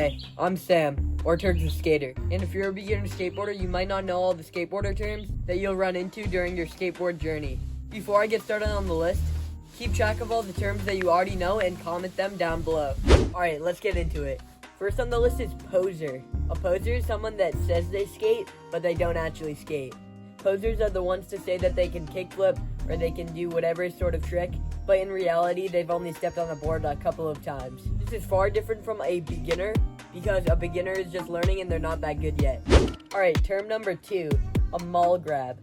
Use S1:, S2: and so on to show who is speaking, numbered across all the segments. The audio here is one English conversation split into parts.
S1: Hey, I'm Sam, or Turgs the Skater, and if you're a beginner skateboarder, you might not know all the skateboarder terms that you'll run into during your skateboard journey. Before I get started on the list, keep track of all the terms that you already know and comment them down below. Alright, let's get into it. First on the list is poser. A poser is someone that says they skate, but they don't actually skate. Posers are the ones to say that they can kickflip or they can do whatever sort of trick, but in reality, they've only stepped on the board a couple of times. This is far different from a beginner, because a beginner is just learning and they're not that good yet. Alright, term number 2, a mall grab.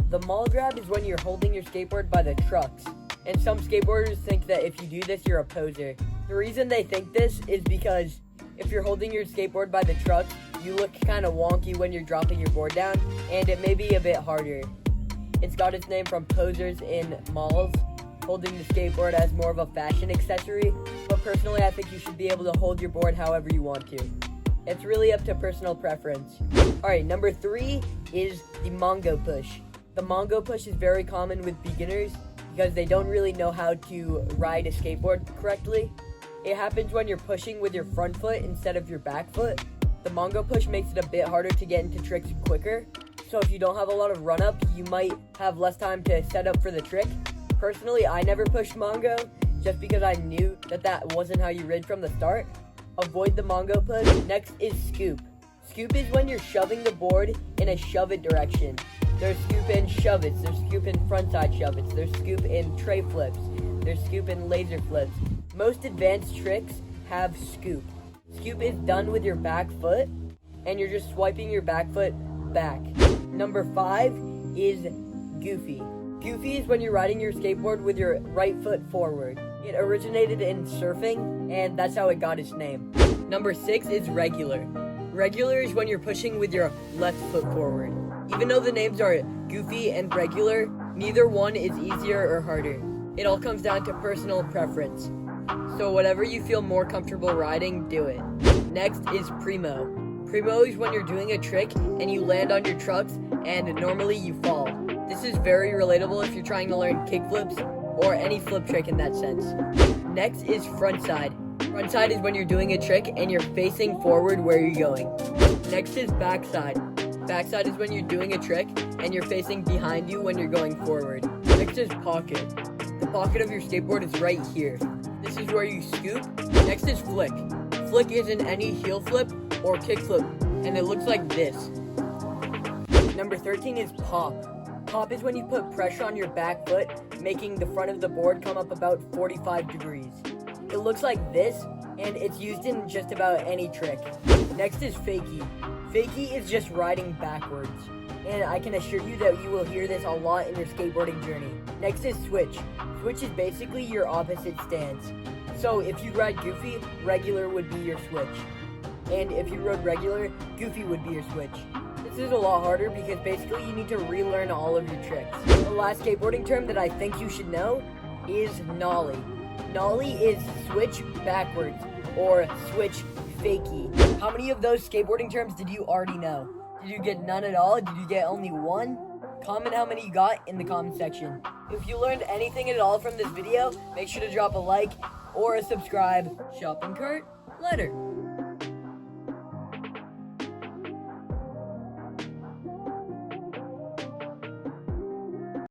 S1: The mall grab is when you're holding your skateboard by the trucks, and some skateboarders think that if you do this, you're a poser. The reason they think this is because if you're holding your skateboard by the trucks, you look kind of wonky when you're dropping your board down, and it may be a bit harder. It's got its name from posers in malls, holding the skateboard as more of a fashion accessory, but personally I think you should be able to hold your board however you want to. It's really up to personal preference. Alright, number 3 is the Mongo push. The Mongo push is very common with beginners because they don't really know how to ride a skateboard correctly. It happens when you're pushing with your front foot instead of your back foot. The Mongo push makes it a bit harder to get into tricks quicker, so if you don't have a lot of run-up, you might have less time to set up for the trick. Personally, I never pushed Mongo, just because I knew that wasn't how you rid from the start. Avoid the Mongo push. Next is scoop. Scoop is when you're shoving the board in a shove-it direction. There's scoop in shove-its, there's scoop in frontside shove-its, there's scoop in tray flips, there's scoop in laser flips. Most advanced tricks have scoop. Scoop is done with your back foot, and you're just swiping your back foot back. Number 5 is goofy. Goofy is when you're riding your skateboard with your right foot forward. It originated in surfing, and that's how it got its name. Number 6 is regular. Regular is when you're pushing with your left foot forward. Even though the names are goofy and regular, neither one is easier or harder. It all comes down to personal preference. So whatever you feel more comfortable riding, do it. Next is Primo. Primo is when you're doing a trick and you land on your trucks and normally you fall. This is very relatable if you're trying to learn kickflips or any flip trick in that sense. Next is frontside. Frontside is when you're doing a trick and you're facing forward where you're going. Next is backside. Backside is when you're doing a trick and you're facing behind you when you're going forward. Next is pocket. The pocket of your skateboard is right here. This is where you scoop. Next is flick. Flick is in any heel flip or kick flip, and it looks like this. Number 13 is pop. Pop is when you put pressure on your back foot, making the front of the board come up about 45 degrees. It looks like this, and it's used in just about any trick. Next is fakie. Fakie is just riding backwards, and I can assure you that you will hear this a lot in your skateboarding journey. Next is switch. Switch is basically your opposite stance. So if you ride goofy, regular would be your switch. And if you rode regular, goofy would be your switch. This is a lot harder because basically you need to relearn all of your tricks. The last skateboarding term that I think you should know is nollie. Nollie is switch backwards or switch fakie. How many of those skateboarding terms did you already know? Did you get none at all? Did you get only one? Comment how many you got in the comment section. If you learned anything at all from this video, make sure to drop a like or a subscribe. Shopping cart, letter.